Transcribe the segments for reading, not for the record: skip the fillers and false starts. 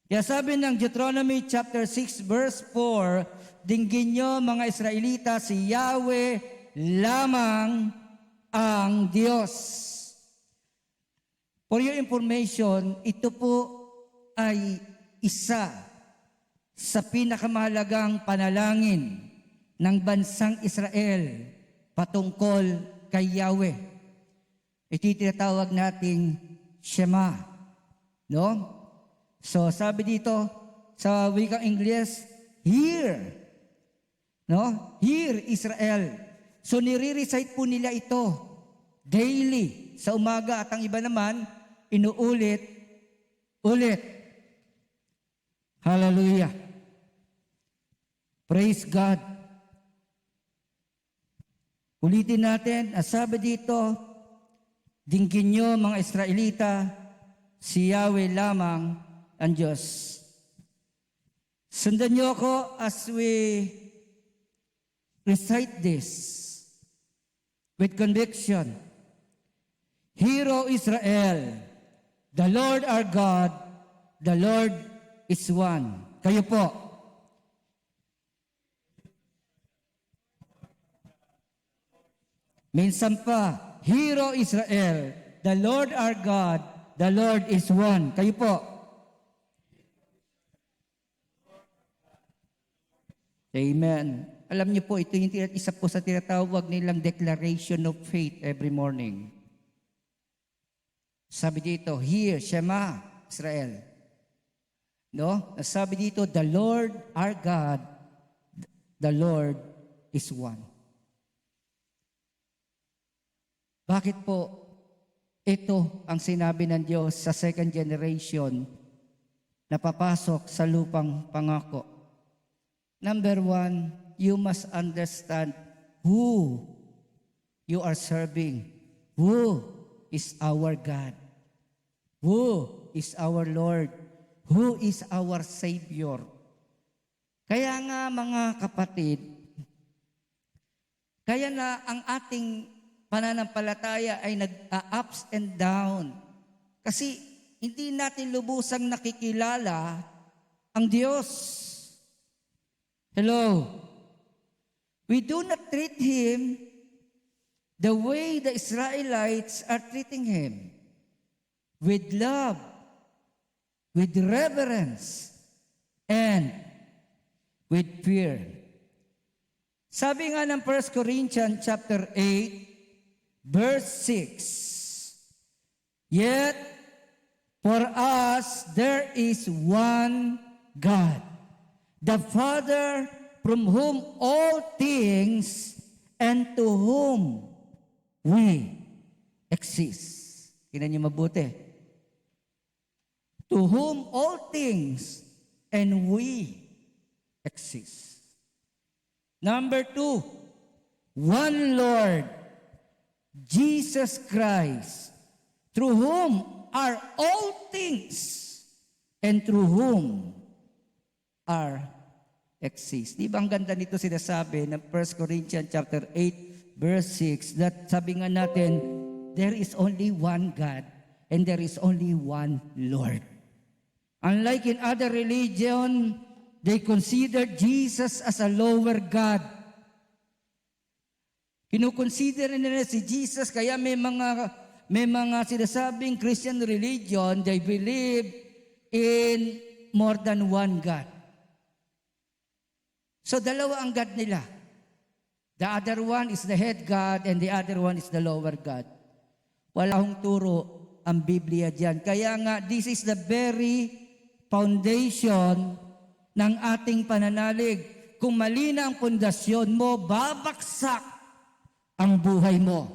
Kaya sabi ng Deuteronomy chapter 6 verse 4, dinggin nyo mga Israelita, si Yahweh lamang ang Diyos. For your information, ito po ay isa sa pinakamahalagang panalangin ng bansang Israel patungkol kay Yahweh. Ito yung tinatawag nating Shema. No? So, sabi dito sa wikang Ingles, hear. No? Hear, Israel. So, nire-recite po nila ito daily sa umaga at ang iba naman, inuulit. Hallelujah. Praise God. Ulitin natin, sabi dito, dinggin nyo mga Israelita, si Yahweh lamang ang Diyos. Sundan niyo ako as we recite this with conviction. Hear, O Israel, the Lord our God, the Lord is one. Kayo po. Minsan pa, Hear, O Israel, the Lord our God, the Lord is one. Kayo po. Amen. Alam niyo po, ito yung isa po sa tinatawag nilang declaration of faith every morning. Sabi dito, hear, Shema, Israel. No? Sabi dito, the Lord our God, the Lord is one. Bakit po ito ang sinabi ng Diyos sa second generation na papasok sa lupang pangako? Number one, you must understand who you are serving. Who is our God? Who is our Lord? Who is our Savior? Kaya nga mga kapatid, kaya na ang ating pananampalataya ay nag-ups and down. Kasi hindi natin lubusang nakikilala ang Diyos. Hello. We do not treat Him the way the Israelites are treating Him. With love, with reverence, and with fear. Sabi nga ng 1 Corinthians chapter 8, verse 6, yet for us there is one God, the Father from whom all things and to whom we exist. Tingnan niyo mabuti. To whom all things and we exist. Number 2, one Lord, Jesus Christ, through whom are all things and through whom are exist. Di ba ang ganda nito sinasabi ng 1 Corinthians chapter 8 verse 6 that sabi nga natin, there is only one God and there is only one Lord. Unlike in other religion, they consider Jesus as a lower God. Kinukonsider nila si Jesus, kaya may mga sinasabing Christian religion, they believe in more than one God. So dalawa ang God nila. The other one is the head God and the other one is the lower God. Wala akong turo ang Biblia diyan. Kaya nga, this is the very foundation ng ating pananalig. Kung mali na ang pundasyon mo, babaksak ang buhay mo.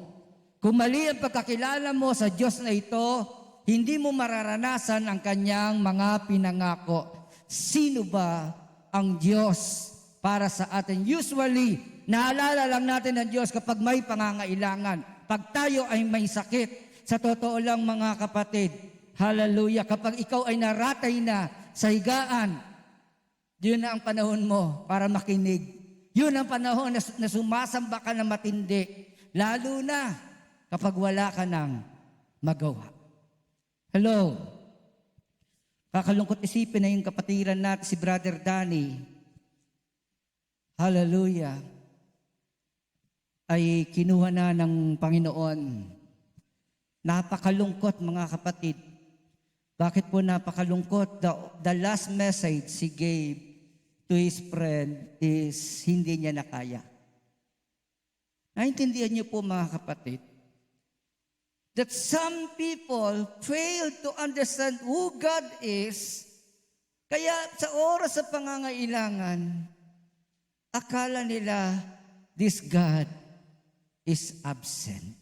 Kung mali ang pagkakilala mo sa Diyos na ito, hindi mo mararanasan ang kanyang mga pinangako. Sino ba ang Diyos para sa atin? Usually, naalala lang natin ang Diyos kapag may pangangailangan. Pag tayo ay may sakit, sa totoo lang mga kapatid, hallelujah, kapag ikaw ay naratay na sa higaan, yun na ang panahon mo para makinig. Yun ang panahon na sumasamba ka na matindi. Lalo na kapag wala ka nang magawa. Hello. Kakalungkot isipin na yung kapatiran natin si Brother Danny, hallelujah, ay kinuha na ng Panginoon. Napakalungkot mga kapatid. Bakit po napakalungkot? The last message he gave to his friend is hindi niya nakaya. Naintindihan niyo po mga kapatid, that some people fail to understand who God is, kaya sa oras sa pangangailangan, akala nila this God is absent.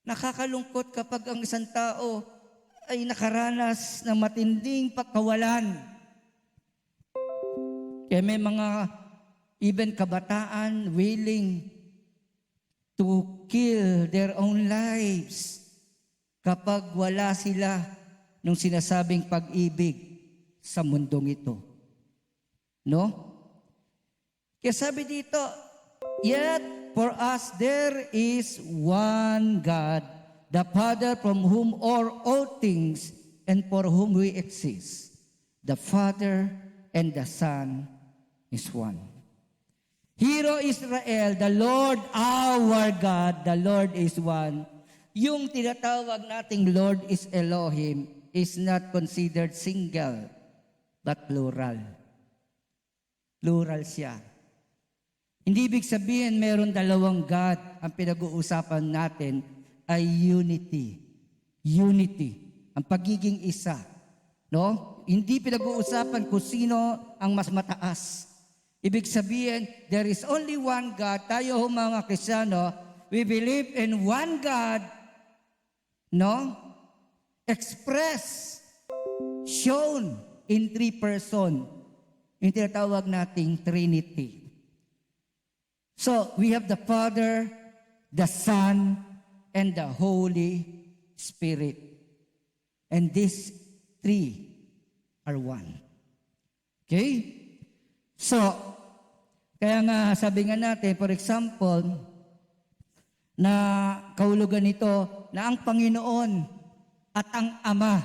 Nakakalungkot kapag ang isang tao ay nakaranas ng matinding pagkawalan. Kaya may mga even kabataan willing to kill their own lives kapag wala sila nung sinasabing pag-ibig sa mundong ito. No? Kaya sabi dito, yet for us there is one God, the Father from whom are all things and for whom we exist. The Father and the Son is one. Hear, O Israel, the Lord our God, the Lord is one. Yung tinatawag nating Lord is Elohim is not considered single, but plural. Plural siya. Hindi ibig sabihin meron dalawang God. Ang pinag-uusapan natin ay unity. Unity. Ang pagiging isa. No? Hindi pinag-uusapan kung sino ang mas mataas. Ibig sabihin, there is only one God. Tayo mga Kristiyano, we believe in one God, no? Express, shown in three person. Yung tinatawag nating Trinity. So, we have the Father, the Son, and the Holy Spirit. And these three are one. Okay? So, kaya nga sabi nga natin, for example, na kahulugan nito na ang Panginoon at ang Ama.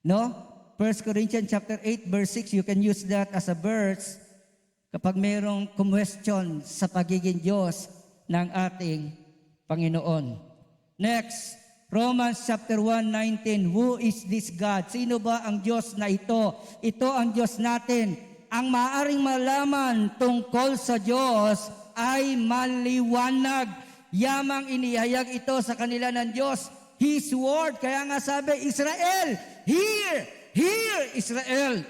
No? 1 Corinthians chapter 8 verse 6, you can use that as a verse kapag mayroong question sa pagiging Diyos ng ating Panginoon. Next, Romans chapter 1:19, who is this God? Sino ba ang Diyos na ito? Ito ang Diyos natin. Ang maaaring malaman tungkol sa Diyos ay maliwanag. Yamang inihayag ito sa kanila ng Diyos, His Word. Kaya nga sabi, Israel, hear, hear, Israel.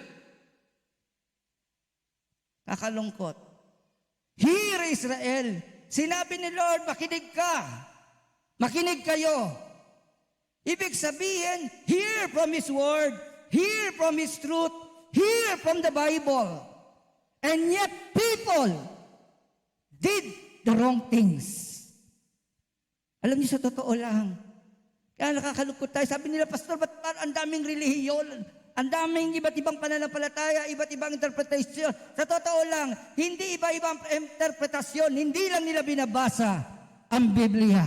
Kakalungkot. Hear, Israel. Sinabi ni Lord, makinig ka. Makinig kayo. Ibig sabihin, hear from His Word, hear from His truth, hear from the Bible. And yet people did the wrong things. Alam niyo, sa totoo lang. Kaya nakakalungkot tayo. Sabi nila, Pastor, ba't ang daming relihiyon? Ang daming iba't ibang pananampalataya, iba't ibang interpretasyon. Sa totoo lang, hindi iba-ibang interpretasyon. Hindi lang nila binabasa ang Biblia.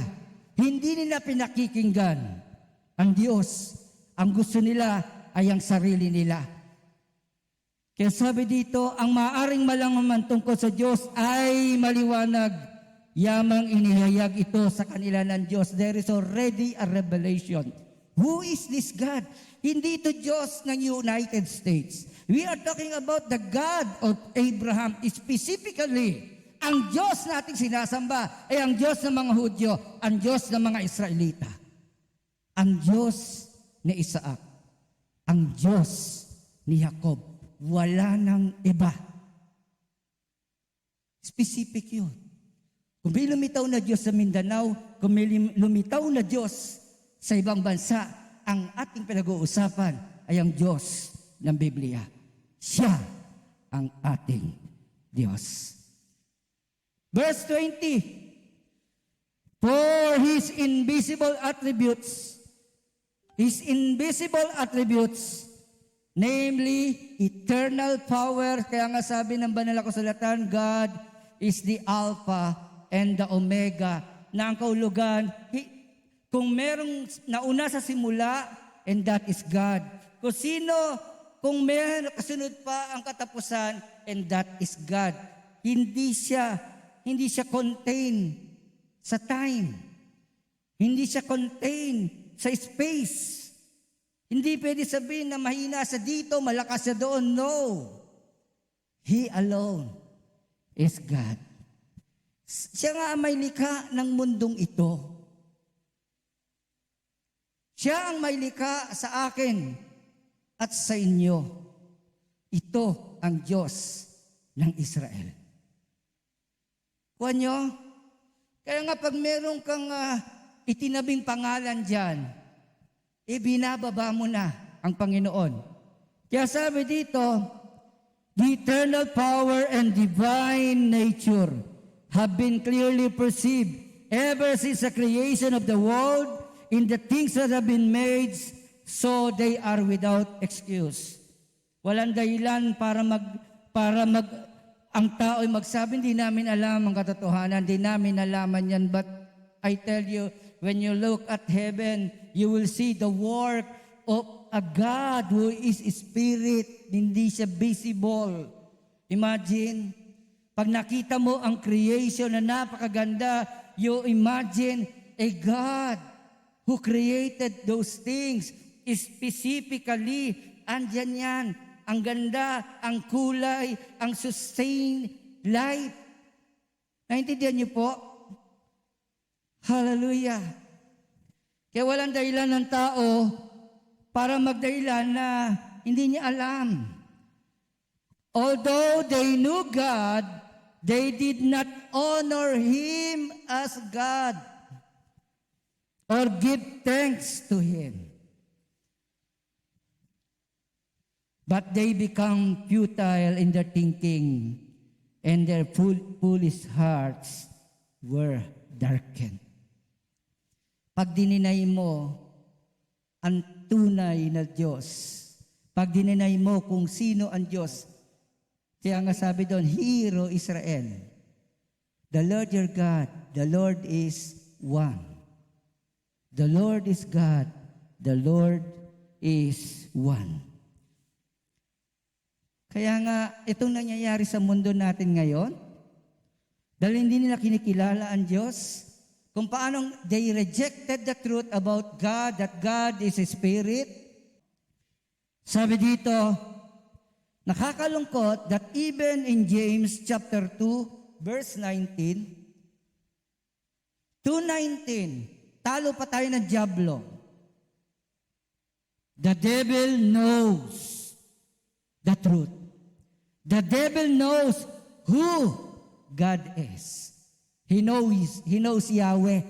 Hindi nila pinakikinggan ang Diyos. Ang gusto nila ay ang sarili nila. Kaya sabi dito, ang maaring malaman tungkol sa Diyos ay maliwanag. Yamang inihayag ito sa kanila ng Diyos. There is already a revelation. Who is this God? Hindi ito Diyos ng United States. We are talking about the God of Abraham. Specifically, ang Diyos nating sinasamba ay ang Diyos ng mga Hudyo, ang Diyos ng mga Israelita. Ang Diyos ni Isaac, ang Diyos ni Jacob. Wala nang iba. Specific yun. Kung may lumitaw na Diyos sa Mindanao, kung may lumitaw na Diyos sa ibang bansa, ang ating pinag-uusapan ay ang Diyos ng Biblia. Siya ang ating Diyos. Verse 20, for His invisible attributes, namely, eternal power. Kaya nga sabi ng banal na kasulatan, God is the Alpha and the Omega. Na ang kahulugan, kung merong nauna sa simula, and that is God. kung may kasunod pa ang katapusan, and that is God. Hindi siya contain sa time. Hindi siya contain sa space. Hindi pwede sabihin na mahina sa dito, malakas sa doon. No. He alone is God. Siya nga ang may likha ng mundong ito. Siya ang may likha sa akin at sa inyo. Ito ang Diyos ng Israel. Kuha nyo? Kaya nga pag meron kang itinabing pangalan dyan, binababa mo na ang Panginoon. Kaya sabi dito, the eternal power and divine nature have been clearly perceived ever since the creation of the world in the things that have been made, so they are without excuse. Walang dahilan para ang tao'y magsabi, hindi namin alam ang katotohanan, hindi namin nalaman yan. But I tell you, when you look at heaven, you will see the work of a God who is Spirit, hindi siya visible. Imagine, pag nakita mo ang creation na napakaganda, you imagine a God who created those things specifically. Andyan yan. Ang ganda, ang kulay, ang sustained life. Naintindihan niyo po? Hallelujah. Kaya walang dahilan ng tao para magdahilan na hindi niya alam. Although they knew God, they did not honor Him as God or give thanks to Him. But they become futile in their thinking, and their foolish hearts were darkened. Pag dininay mo ang tunay na Diyos, pag dininay mo kung sino ang Diyos, kaya nga sabi doon, Hear, O Israel, the Lord your God, the Lord is one. The Lord is God, the Lord is one. Kaya nga, itong nangyayari sa mundo natin ngayon, dahil hindi nila kinikilala ang Diyos, kung paano they rejected the truth about God, that God is a Spirit. Sabi dito, nakakalungkot that even in James chapter 2, verse 19, 2:19, talo pa tayo ng dyablo. The devil knows the truth. The devil knows who God is. He knows Yahweh.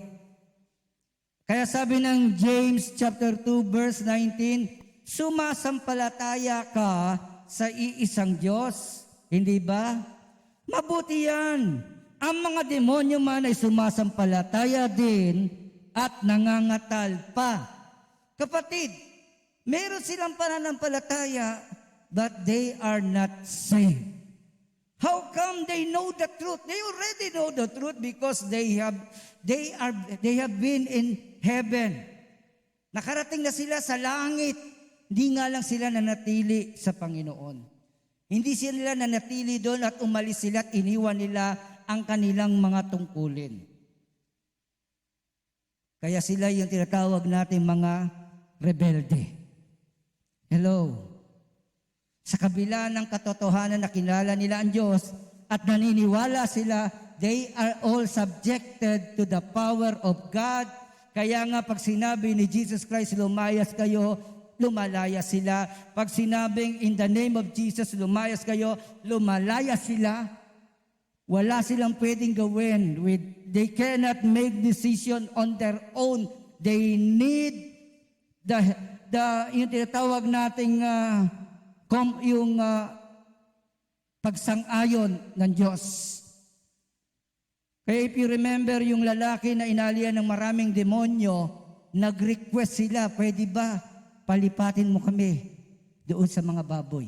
Kaya sabi ng James chapter 2 verse 19, sumasampalataya ka sa iisang Diyos, hindi ba? Mabuti yan. Ang mga demonyo man ay sumasampalataya din at nangangatal pa. Kapatid, meron silang pananampalataya, but they are not saved. How come they know the truth? They already know the truth because they have been in heaven. Nakarating na sila sa langit. Hindi nga lang sila nanatili sa Panginoon. Hindi sila nanatili doon at umalis sila at iniwan nila ang kanilang mga tungkulin. Kaya sila yung tinatawag natin mga rebelde. Hello. Sa kabila ng katotohanan na kilala nila ang Diyos at naniniwala sila, they are all subjected to the power of God. Kaya nga pag sinabi ni Jesus Christ, lumayas kayo, lumalaya sila. Pag sinabing in the name of Jesus, lumayas kayo, lumalaya sila. Wala silang pwedeng gawin. They cannot make decision on their own. They need yung tinatawag nating pagsang-ayon ng Diyos. Kaya if you remember yung lalaki na inalian ng maraming demonyo, nag-request sila, pwede ba palipatin mo kami doon sa mga baboy?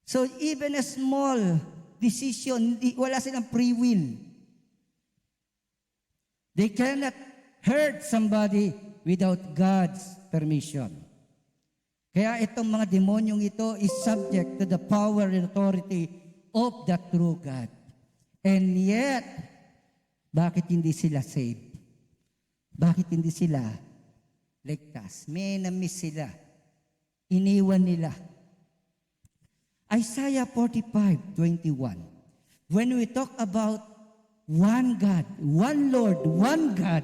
So even a small decision, wala silang free will. They cannot hurt somebody without God's permission. Kaya itong mga demonyong ito is subject to the power and authority of the true God. And yet, bakit hindi sila saved? Bakit hindi sila ligtas? May na-miss sila. Iniwan nila. Isaiah 45:21. When we talk about one God, one Lord, one God,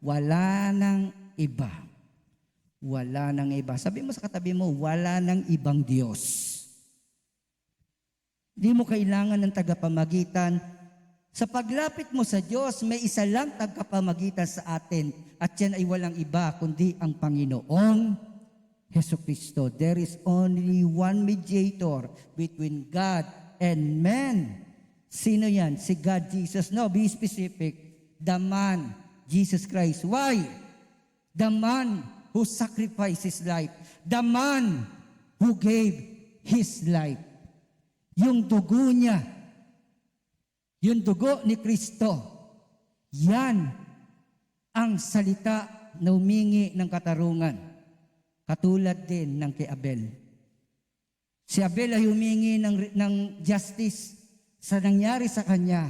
wala nang iba. Wala nang iba. Sabi mo sa katabi mo, wala nang ibang Diyos. Hindi mo kailangan ng tagapamagitan. Sa paglapit mo sa Diyos, may isa lang tagapamagitan sa atin. At yan ay walang iba, kundi ang Panginoong Jesucristo. There is only one mediator between God and man. Sino yan? Si God Jesus. No, be specific. The man, Jesus Christ. Why? The man who sacrificed His life. The man who gave His life. Yung dugo niya, yung dugo ni Kristo, yan ang salita na humingi ng katarungan. Katulad din ng kay Abel. Si Abel ay humingi ng justice sa nangyari sa kanya.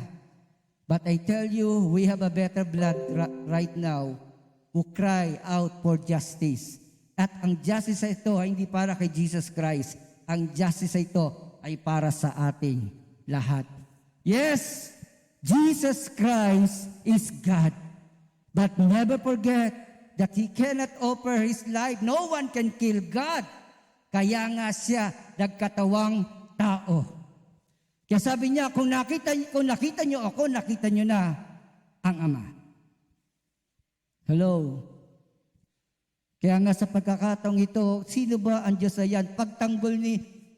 But I tell you, we have a better blood right now who cry out for justice. At ang justice ito ay hindi para kay Jesus Christ. Ang justice ito ay para sa ating lahat. Yes, Jesus Christ is God. But never forget that He cannot offer His life. No one can kill God. Kaya nga siya nagkatawang tao. Kaya sabi niya, kung nakita niyo ako, nakita niyo na ang Ama. Hello? Kaya nga sa pagkakataong ito, sino ba ang Diyos na yan?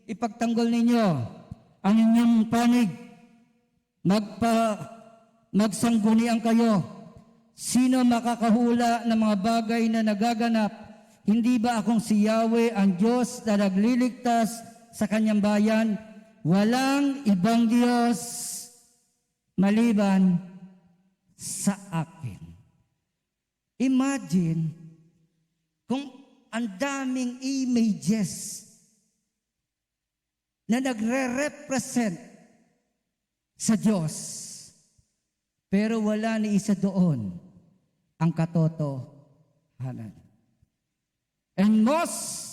Ipagtanggol ninyo ang inyong panig. Magsanggunian kayo. Sino makakahula ng mga bagay na nagaganap? Hindi ba akong si Yahweh, ang Diyos na nagliligtas sa kanyang bayan? Walang ibang Diyos maliban sa akin. Imagine kung ang daming images na nagre-represent sa Diyos, pero wala ni isa doon ang katotohanan. And most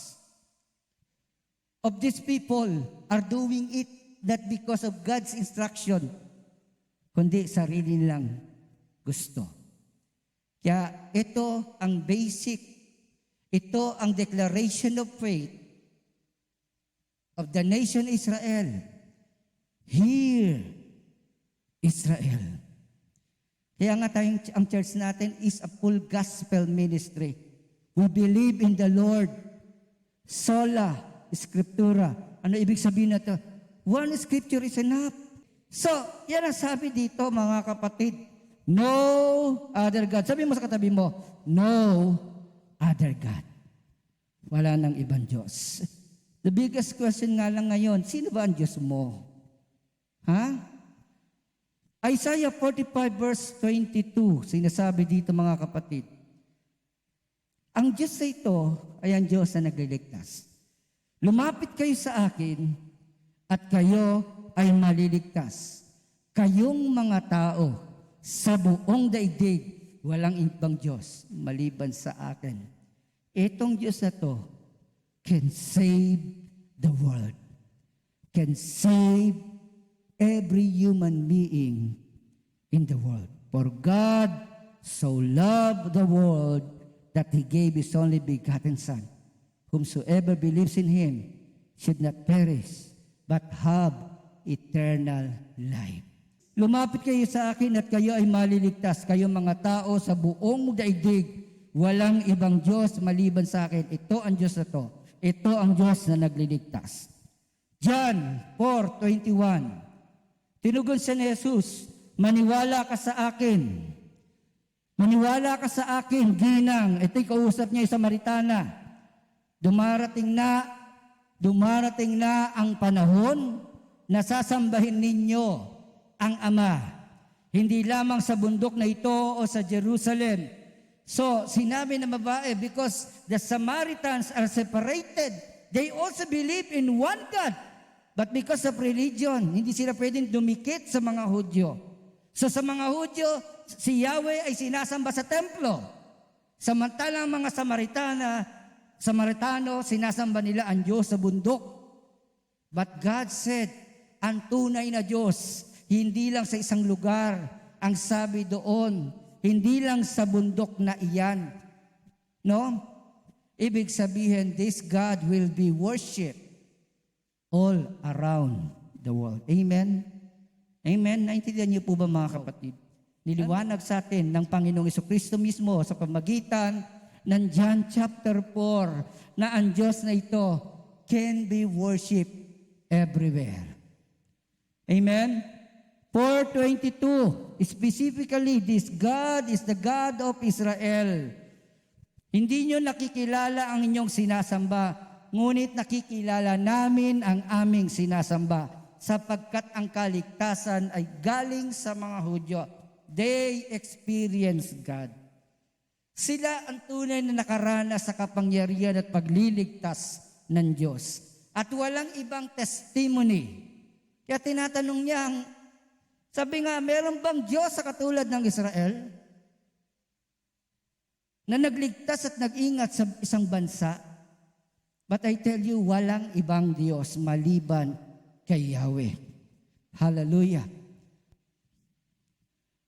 of these people are doing it not because of God's instruction, kundi sarili nilang gusto. Kaya ito ang basic, ito ang declaration of faith of the nation Israel. Hear, Israel. Kaya nga ang church natin is a full gospel ministry. We believe in the Lord. Sola Scriptura. Ano ibig sabihin na ito? One scripture is enough. So, yan ang sabi dito mga kapatid. No other God. Sabi mo sa katabi mo, no other God. Wala nang ibang Diyos. The biggest question nga lang ngayon, sino ba ang Diyos mo? Ha? Isaiah 45 verse 22, sinasabi dito mga kapatid, ang Diyos na ito ay ang Diyos na nagliligtas. Lumapit kayo sa akin at kayo ay maliligtas. Kayong mga tao sa buong daigdig, walang ibang Diyos maliban sa akin. Itong Diyos na to can save the world, can save every human being in the world. For God so loved the world that He gave His only begotten Son. Whomsoever believes in Him should not perish, but have eternal life. Lumapit kayo sa akin at kayo ay maliligtas. Kayo mga tao sa buong daigdig, walang ibang Diyos maliban sa akin. Ito ang Diyos na to. Ito ang Diyos na nagliligtas. John 4:21. Tinugon siya ni Jesus, maniwala ka sa akin. Maniwala ka sa akin, ginang. Ito'y kausap niya sa Samaritana. Dumarating na ang panahon na sasambahin ninyo ang Ama. Hindi lamang sa bundok na ito o sa Jerusalem, So, sinabi ng babae, because the Samaritans are separated, they also believe in one God. But because of religion, hindi sila pwedeng dumikit sa mga Hudyo. So sa mga Hudyo, si Yahweh ay sinasamba sa templo. Samantalang mga Samaritano, sinasamba nila ang Diyos sa bundok. But God said, ang tunay na Diyos, hindi lang sa isang lugar, ang sabi doon, hindi lang sa bundok na iyan. No? Ibig sabihin, this God will be worshipped all around the world. Amen? Amen? Naintindihan niyo po ba mga kapatid? Niliwanag sa atin ng Panginoong Jesucristo mismo sa pamagitan ng John chapter 4 na ang Diyos na ito can be worshipped everywhere. Amen? 4:22, specifically, this God is the God of Israel. Hindi nyo nakikilala ang inyong sinasamba, ngunit nakikilala namin ang aming sinasamba, sapagkat ang kaligtasan ay galing sa mga Hudyo. They experience God. Sila ang tunay na nakaranas sa kapangyarihan at pagliligtas ng Diyos. At walang ibang testimony. Kaya tinatanong niya, sabi nga, meron bang Diyos sa katulad ng Israel na nagligtas at nag-ingat sa isang bansa? But I tell you, walang ibang Diyos maliban kay Yahweh. Hallelujah.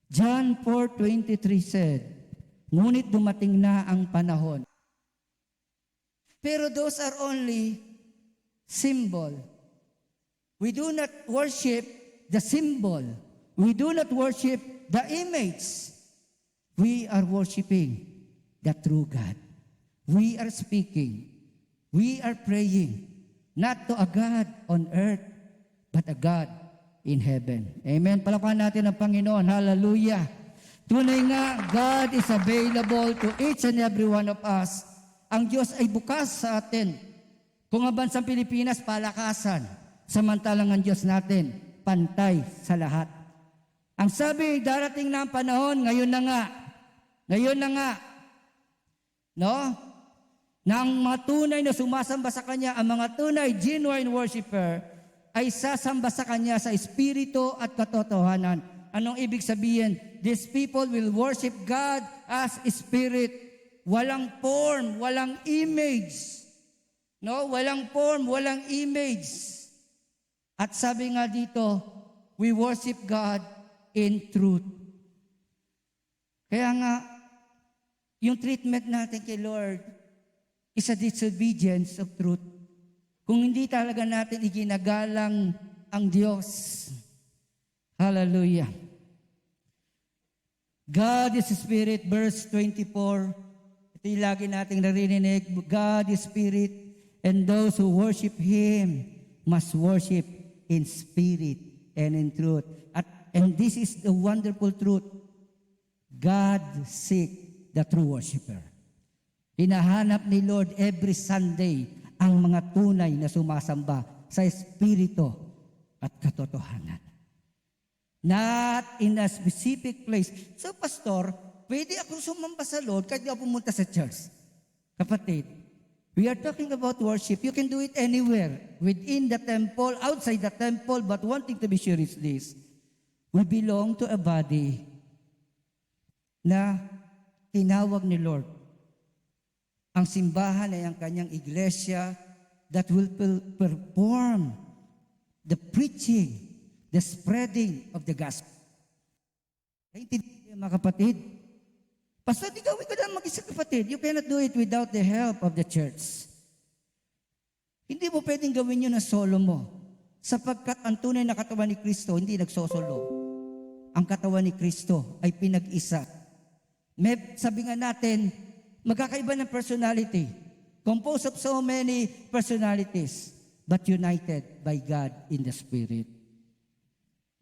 John 4:23 said, ngunit dumating na ang panahon. Pero those are only symbol. We do not worship the symbol. We do not worship the image. We are worshiping the true God. We are speaking. We are praying, not to a God on earth, but a God in heaven. Amen. Palakpakan natin ang Panginoon. Hallelujah. Tunay nga, God is available to each and every one of us. Ang Diyos ay bukas sa atin. Kung ang bansang Pilipinas, palakasan. Samantalang ang Diyos natin, pantay sa lahat. Ang sabi, darating na ang panahon, ngayon na nga. Ngayon na nga. No? Na ang mga tunay na sumasamba sa Kanya, ang mga tunay, genuine worshiper, ay sasamba sa Kanya sa espiritu at katotohanan. Anong ibig sabihin? These people will worship God as spirit. Walang form, walang image. No? Walang form, walang image. At sabi nga dito, we worship God in truth. Kaya nga, yung treatment natin kay Lord is a disobedience of truth. Kung hindi talaga natin iginagalang ang Diyos. Hallelujah. God is Spirit, verse 24. Ito yung lagi nating narinig. God is Spirit, and those who worship Him must worship in spirit and in truth. And this is the wonderful truth. God seek the true worshiper. Hinahanap ni Lord every Sunday ang mga tunay na sumasamba sa espiritu at katotohanan. Not in a specific place. So, Pastor, pwede ako sumamba sa Lord kahit di ako pumunta sa church. Kapatid, we are talking about worship. You can do it anywhere. Within the temple, outside the temple, but one thing to be sure is this. We belong to a body na tinawag ni Lord. Ang simbahan ay ang kanyang iglesia that will perform the preaching, the spreading of the gospel. Naintindihan mga kapatid? Pastor, di gawin ko lang mag-isa kapatid. You cannot do it without the help of the church. Hindi mo pwedeng gawin yun na solo mo. Sapagkat ang tunay na katawan ni Kristo, hindi nagsosolo. Ang katawan ni Kristo ay pinag-isa. Sabi nga natin, magkakaiba ng personality. Composed of so many personalities, but united by God in the Spirit.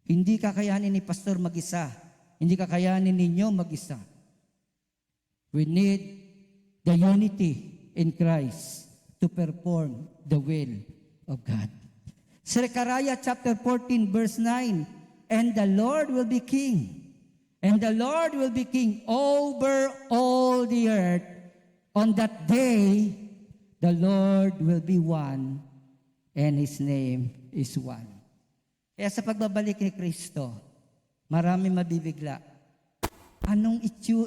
Hindi kakayanin ni Pastor mag-isa. Hindi kakayanin ninyo mag-isa. We need the unity in Christ to perform the will of God. Zechariah chapter 14 verse 9, and the Lord will be king, And the Lord will be king over all the earth. On that day, the Lord will be one, and His name is one. Kaya sa pagbabalik ni Kristo, marami mabibigla.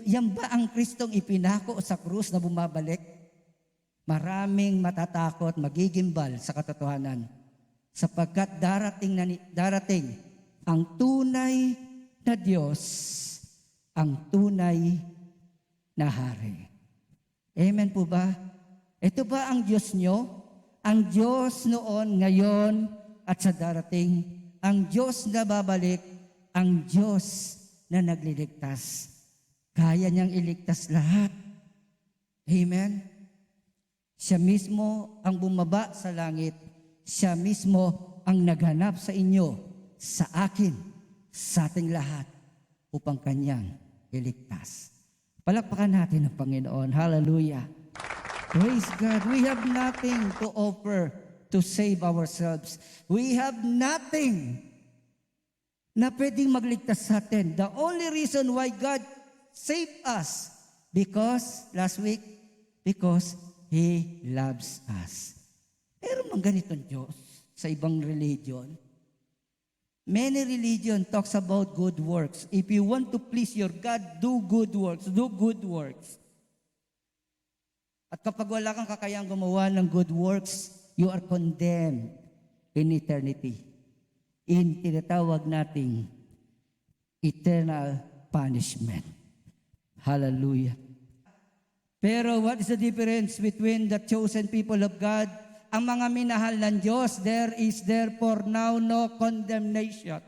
Yan ba ang Kristong ipinako sa krus na bumabalik? Maraming matatakot, magigimbal sa katotohanan. Sapagkat darating ang tunay na Diyos, ang tunay na Hari. Amen po ba? Ito ba ang Diyos nyo? Ang Diyos noon, ngayon, at sa darating. Ang Diyos na babalik, ang Diyos na nagliligtas. Kaya niyang iligtas lahat. Amen? Siya mismo ang bumaba sa langit. Siya mismo ang naghanap sa inyo, sa akin, sa ating lahat, upang kanyang iligtas. Palakpakan natin ang Panginoon. Hallelujah. Praise God. We have nothing to offer to save ourselves. We have nothing na pwedeng magligtas sa atin. The only reason why God saved us, because He loves us. Meron mang ganitong Diyos sa ibang religion. Many religion talks about good works. If you want to please your God, do good works. Do good works. At kapag wala kang kakayang gumawa ng good works, you are condemned in eternity. In tinatawag nating eternal punishment. Hallelujah. Pero what is the difference between the chosen people of God? Ang mga minahal ng Diyos, there is therefore now no condemnation.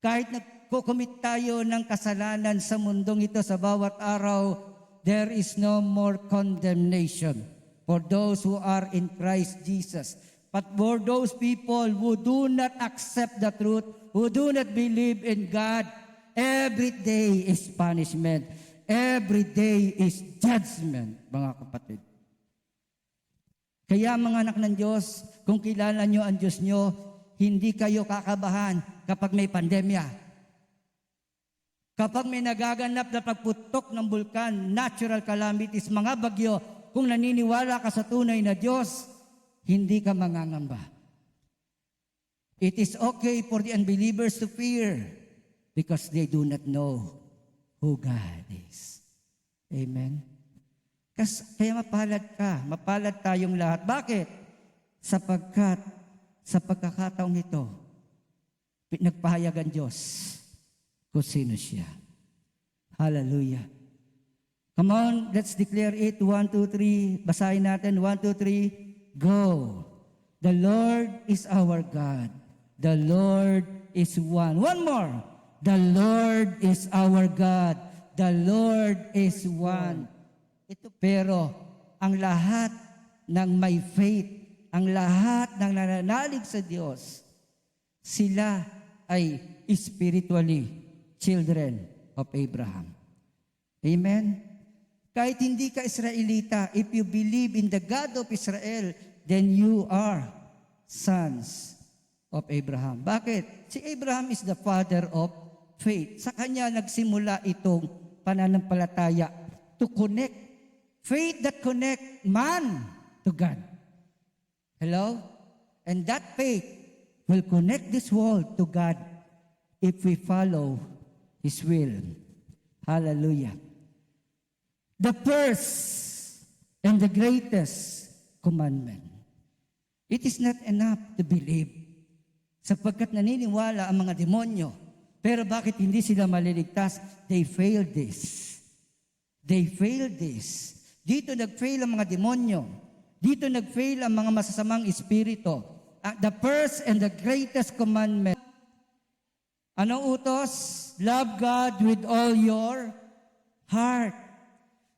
Kahit nagkukumit tayo ng kasalanan sa mundong ito sa bawat araw, there is no more condemnation for those who are in Christ Jesus. But for those people who do not accept the truth, who do not believe in God, every day is punishment. Every day is judgment, mga kapatid. Kaya mga anak ng Diyos, kung kilala nyo ang Diyos nyo, hindi kayo kakabahan kapag may pandemya. Kapag may nagaganap na pagputok ng bulkan, natural calamities, mga bagyo, kung naniniwala ka sa tunay na Diyos, hindi ka mangangamba. It is okay for the unbelievers to fear because they do not know who God is. Amen? Kaya mapalad tayong lahat. Bakit? Sapagkat sa pagkakataong ito, nagpahayag ang Diyos kung sino siya. Hallelujah. Come on, let's declare it. 1, 2, 3. Basahin natin. 1, 2, 3. Go. The Lord is our God. The Lord is one. One more. The Lord is our God. The Lord is one. Pero ang lahat ng may faith, ang lahat ng nananalig sa Diyos, sila ay spiritually children of Abraham. Amen? Kahit hindi ka Israelita, if you believe in the God of Israel, then you are sons of Abraham. Bakit? Si Abraham is the father of faith. Sa kanya nagsimula itong pananampalataya to connect. Faith that connect man to God. Hello? And that faith will connect this world to God if we follow His will. Hallelujah. The first and the greatest commandment. It is not enough to believe. Sapagkat naniniwala ang mga demonyo. Pero bakit hindi sila maliligtas? They failed this. They failed this. Dito nag-fail ang mga demonyo. Dito nag-fail ang mga masasamang espiritu. The first and the greatest commandment. Anong utos? Love God with all your heart.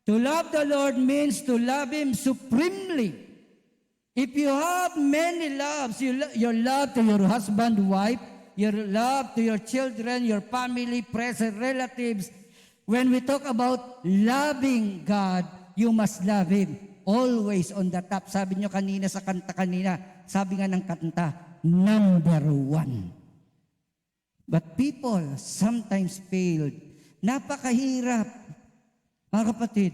To love the Lord means to love Him supremely. If you have many loves, your love to your husband, wife, your love to your children, your family, present relatives. When we talk about loving God, you must love Him always on the top. Sabi nyo kanina sa kanta kanina, sabi nga ng kanta, number one. But people sometimes failed. Napakahirap, mga kapatid.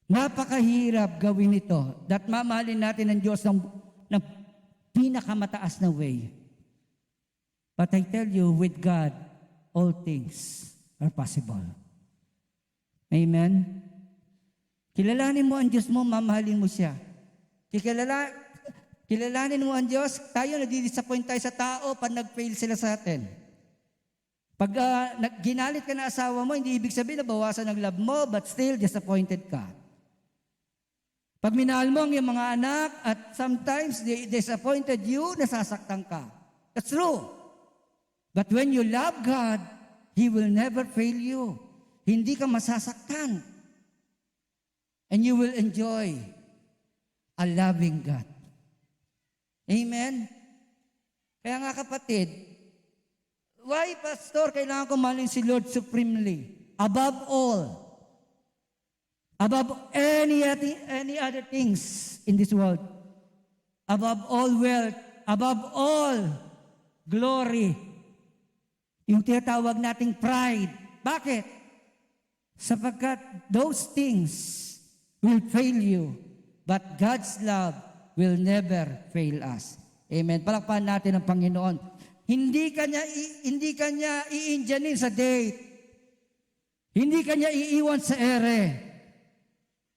Napakahirap gawin ito. That mamahalin natin ang Diyos ng pinakamataas na way. But I tell you, with God, all things are possible. Amen? Kilalanin mo ang Diyos mo, mamahalin mo siya. Kilalanin mo ang Diyos, tayo nadi-disappoint tayo sa tao pag nag-fail sila sa atin. Pag ginalit ka na asawa mo, hindi ibig sabihin na bawasan ang love mo, but still disappointed ka. Pag minahal mo ang iyong mga anak at sometimes they disappointed you, nasasaktan ka. That's true. But when you love God, He will never fail you. Hindi ka masasaktan. And you will enjoy a loving God. Amen? Kaya nga kapatid, why, Pastor, kailangan ko mahalin si Lord supremely? Above all. Above any other things in this world. Above all wealth. Above all glory. Yung tinatawag nating pride. Bakit? Sapagkat those things will fail you. But God's love will never fail us. Amen. Palakpakan natin ang Panginoon. Hindi kanya iinjanin sa date. Hindi kanya iiwan sa ere.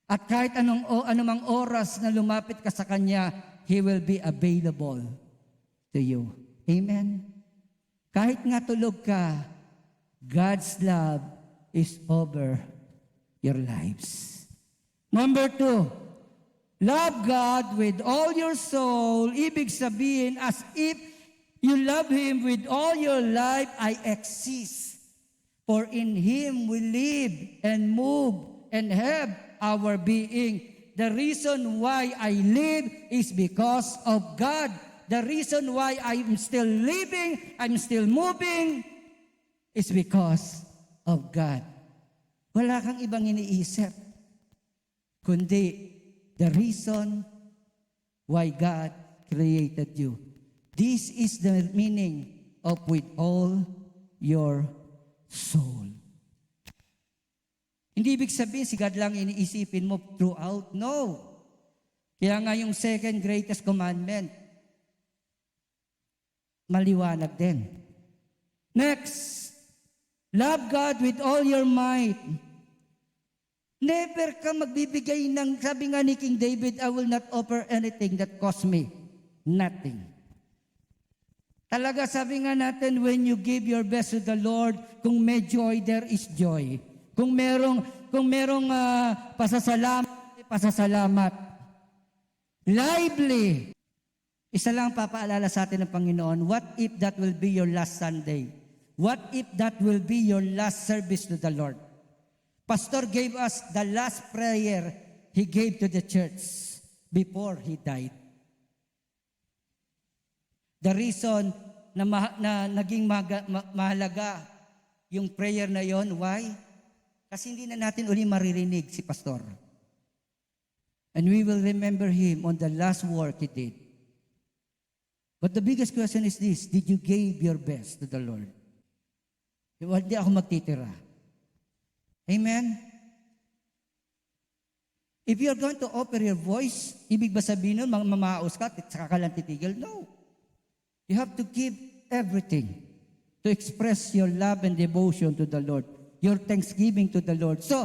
At kahit anumang oras na lumapit ka sa Kanya, He will be available to you. Amen? Kahit nga tulog ka, God's love is over your lives. Number 2, love God with all your soul. Ibig sabihin, as if you love Him with all your life, I exist. For in Him we live and move and have our being. The reason why I live is because of God. The reason why I'm still living, I'm still moving, is because of God. Wala kang ibang iniisip, kundi the reason why God created you. This is the meaning of with all your soul. Hindi ibig sabihin si God lang iniisipin mo throughout. No. Kaya nga yung second greatest commandment, maliwanag din. Next, love God with all your might. Never ka magbibigay ng, sabi nga ni King David, I will not offer anything that costs me nothing. Talaga sabi nga natin, when you give your best to the Lord, kung may joy, there is joy. Kung merong pasasalamat. Lively. Isa lang papaalala sa atin ng Panginoon, what if that will be your last Sunday? What if that will be your last service to the Lord? Pastor gave us the last prayer he gave to the church before he died. The reason na naging mahalaga yung prayer na yon, why? Kasi hindi na natin uli maririnig si Pastor. And we will remember him on the last work he did. But the biggest question is this, did you give your best to the Lord? Hindi ako magtitira. Amen? If you're going to offer your voice, ibig ba sabihin nun, mamaos ka, saka ka lang titigil? No. You have to give everything to express your love and devotion to the Lord, your thanksgiving to the Lord. So,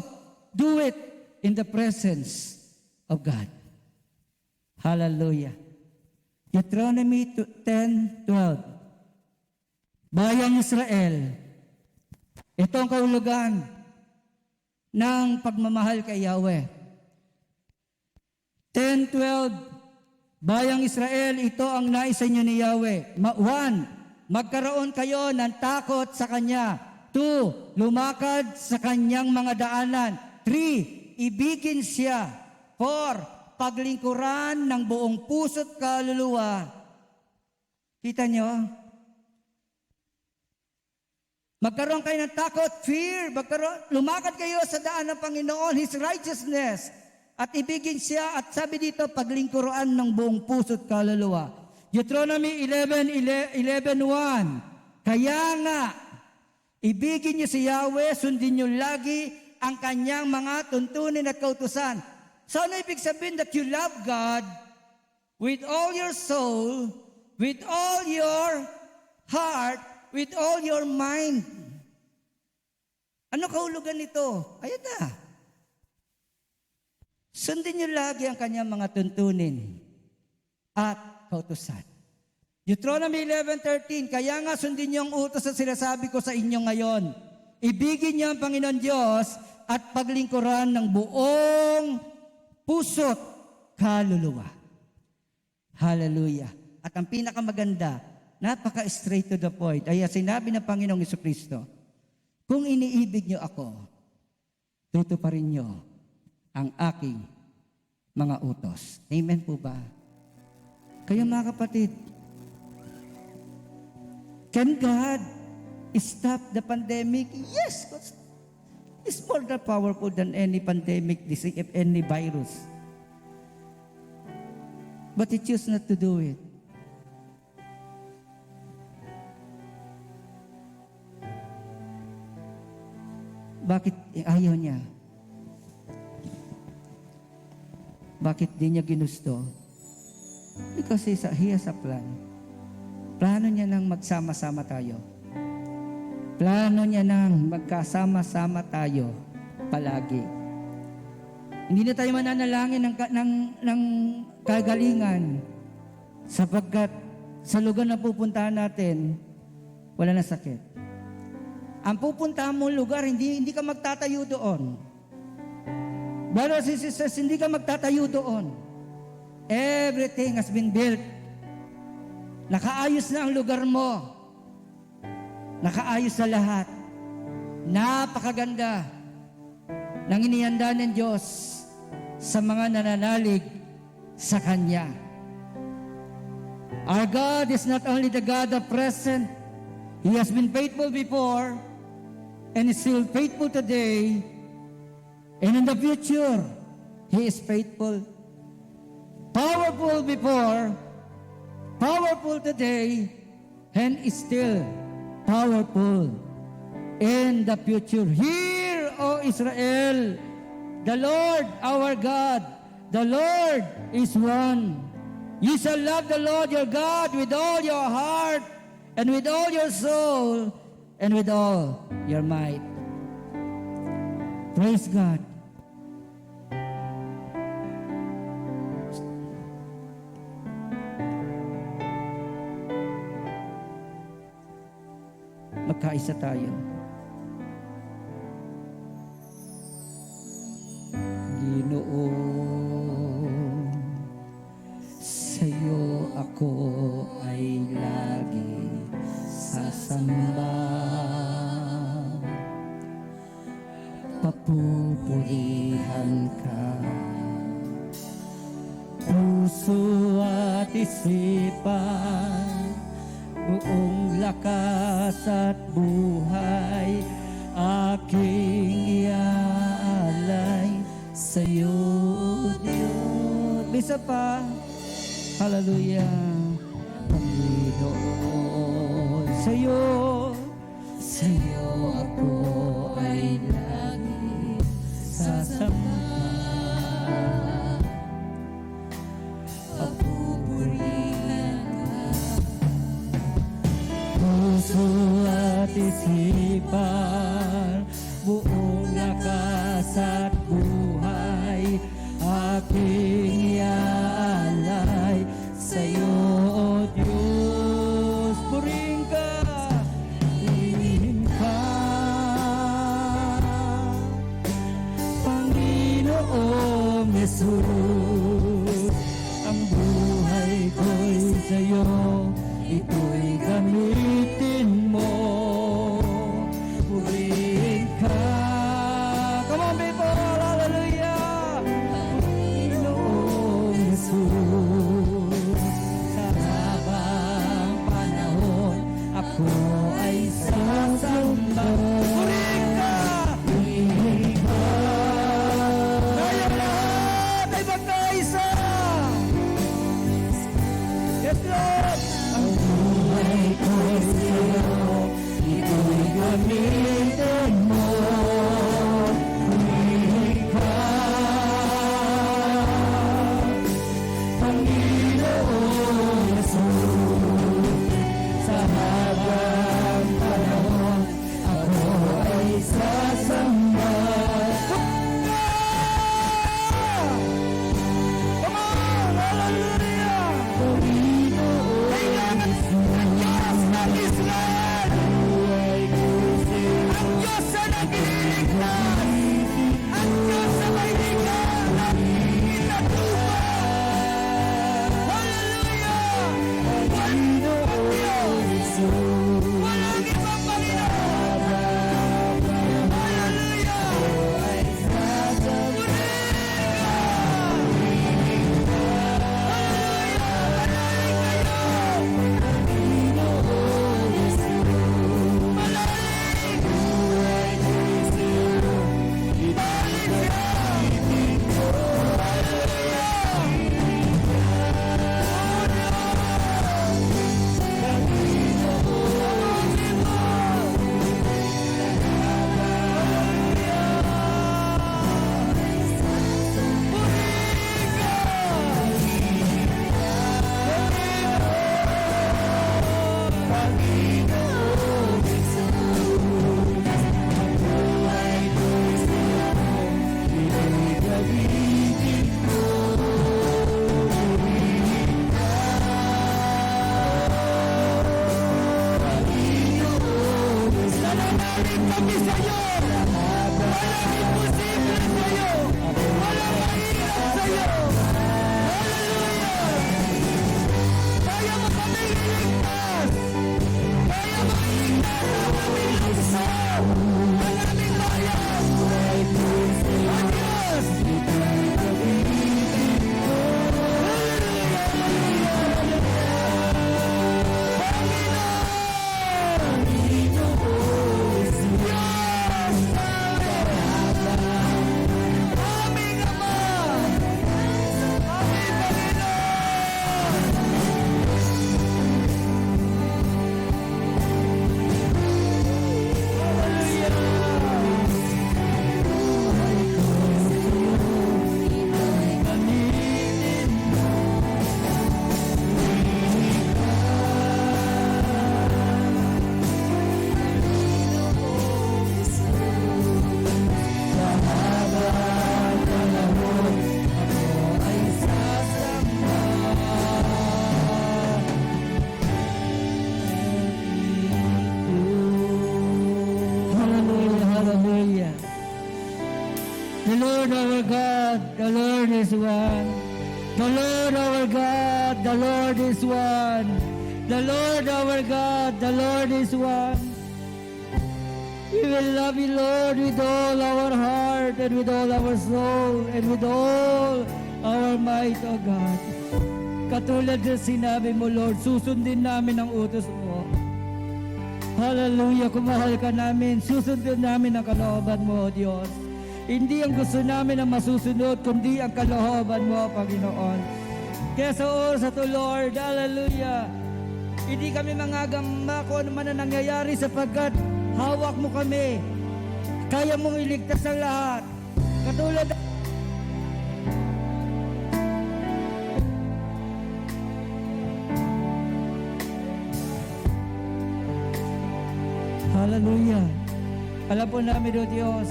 do it in the presence of God. Hallelujah. Deuteronomy 10:12. Bayang Israel, ito ang kahulugan ng pagmamahal kay Yahweh. 10:12. Bayang Israel, ito ang nais sa inyo ni Yahweh. 1. Magkaroon kayo ng takot sa Kanya. 2. Lumakad sa Kanyang mga daanan. 3. Ibigin siya. 4. Paglingkuran ng buong puso't kaluluwa. Kita nyo? Magkaroon kayo ng takot, fear. Lumakad kayo sa daan ng Panginoon, His righteousness. At ibigin siya, at sabi dito, paglingkuran ng buong puso't kaluluwa. Deuteronomy 11:1. Kaya nga, ibigin niyo si Yahweh, sundin niyo lagi ang kanyang mga tuntunin at kautusan. So ano ibig sabihin? That you love God with all your soul, with all your heart, with all your mind. Ano kahulugan nito? Ayan na. Sundin niyo lagi ang kanyang mga tuntunin at kautusan. Deuteronomy 11:13, kaya nga sundin niyo ang utos na sinasabi ko sa inyo ngayon. Ibigin niyo ang Panginoon Diyos at paglingkuran ng buong puso't kaluluwa. Hallelujah. At ang pinakamaganda, napaka-straight to the point, ay sinabi ng Panginoong Jesucristo, kung iniibig niyo ako, tutuparin niyo ang aking mga utos. Amen po ba? Kaya mga kapatid, can God stop the pandemic? Yes, it's more than powerful than any pandemic, any virus. But He chose not to do it. Bakit ayaw niya? Bakit di niya ginusto? Because He has a plan. Plano niya nang magsama-sama tayo. Plano niya nang magkasama-sama tayo palagi. Hindi na tayo mananalangin ng kagalingan sapagkat sa lugar na pupuntahan natin, wala na sakit. Ang pupuntahan mong lugar, hindi ka magtatayo doon. Brothers and sisters, hindi ka magtatayo doon. Everything has been built. Nakaayos na ang lugar mo. Nakaayos na lahat. Napakaganda ng inihanda ng Diyos sa mga nananalig sa Kanya. Our God is not only the God of present. He has been faithful before and is still faithful today. And in the future, He is faithful. Powerful before, powerful today, and is still powerful in the future. Hear, O Israel, the Lord our God, the Lord is one. You shall love the Lord your God with all your heart, and with all your soul, and with all your might. Praise God. Magkaisa tayo. Ginoon, sa'yo ako ay lagi sasamba. Papupurihan ka, puso at isipan, buong lakas at buhay, aking iaalay sa'yo, Diyos. Bisa pa, hallelujah, Panginoon. Sa'yo ako ay lagi sasamba. Puso at isipan, buong lakas at buhay, aking iaalay sa'yo, O Diyos. Purihin ka, Panginoong Yesus. Ang buhay ko'y sa'yo, ito'y gamitin mo. Purihin ka. Come on people, hallelujah. Panginoong Jesus, sa habang panahon, ako ay sasamba. Purihin ka. Purihin ka. Kaya lahat ay magkaisa. Yes, Lord. Ang buhay ko'y sa'yo. Ito'y gamitin mo. Pumili ka, Panginoon Jesus. Sa habang panahon, ako ay sasamba. Come on! Hallelujah! Panginoon Jesus. Ang Diyos ng Israel! Ang Diyos na nagliligtas! Ang Diyos na may ligaw ng pinatupa! Hallelujah! Panginoon Jesus. Walang ibang Panginoon! Hallelujah! Ay sasamba. Kami sa'yo! Walang imposible sa'yo! Walang mahirap sa'yo! Hallelujah! Kaya mo kami iligtas! Kaya mo iligtas ang aming lukso! Ang aming bayan! Ang Diyos! Hallelujah. The Lord our God, the Lord is one. The Lord our God, the Lord is one. The Lord our God, the Lord is one. We will love you, Lord, with all our heart and with all our soul and with all our might, O God. Katulad na sinabi mo, Lord, susundin namin ang utos mo. Hallelujah, kung mahal ka namin, susundin namin ang kalooban mo, O Diyos. Hindi ang gusto namin ang masusunod, kundi ang kalooban mo, Panginoon. Kaya sa oras na to, Lord, hallelujah, hindi kami mangagamba kung ano man ang nangyayari sapagkat hawak mo kami. Kaya mong iligtas ang lahat. Katulad hallelujah. Alam po namin, O Diyos,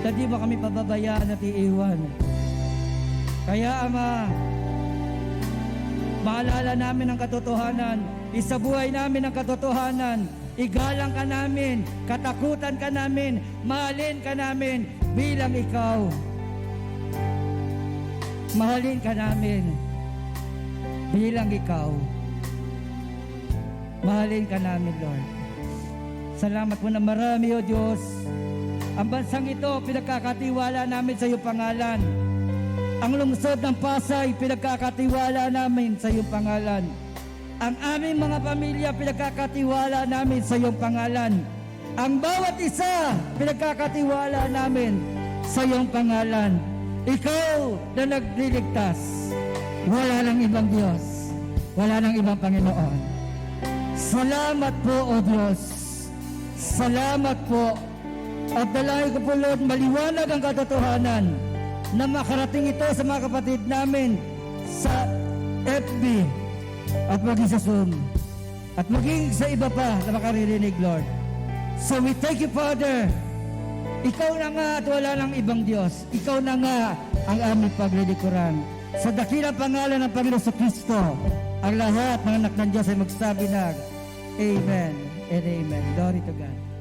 na di ba kami pababayaan at iiwan. Kaya, Ama, maalala namin ang katotohanan, isabuhay namin ang katotohanan, igalang ka namin, katakutan ka namin, mahalin ka namin bilang ikaw. Mahalin ka namin bilang ikaw. Mahalin ka namin, Lord. Salamat po na marami, O Diyos. Ang bansang ito, pinagkakatiwala namin sa iyong pangalan. Ang lungsod ng Pasay, pinagkakatiwala namin sa iyong pangalan. Ang aming mga pamilya, pinagkakatiwala namin sa iyong pangalan. Ang bawat isa, pinagkakatiwala namin sa iyong pangalan. Ikaw na nagliligtas. Wala nang ibang Diyos. Wala nang ibang Panginoon. Salamat po, O Diyos. Salamat po. At dalangin ko po, Lord, maliwanag ang katotohanan na makarating ito sa mga kapatid namin sa FB at maging sa Zoom at maging sa iba pa na makaririnig, Lord. So we thank you, Father. Ikaw na nga at wala nang ibang Diyos. Ikaw na nga ang aming paglilikuran. Sa dakilang pangalan ng Panginoon Kristo, ang lahat ng anak ng Diyos ay magsabi na Amen and Amen. Glory to God.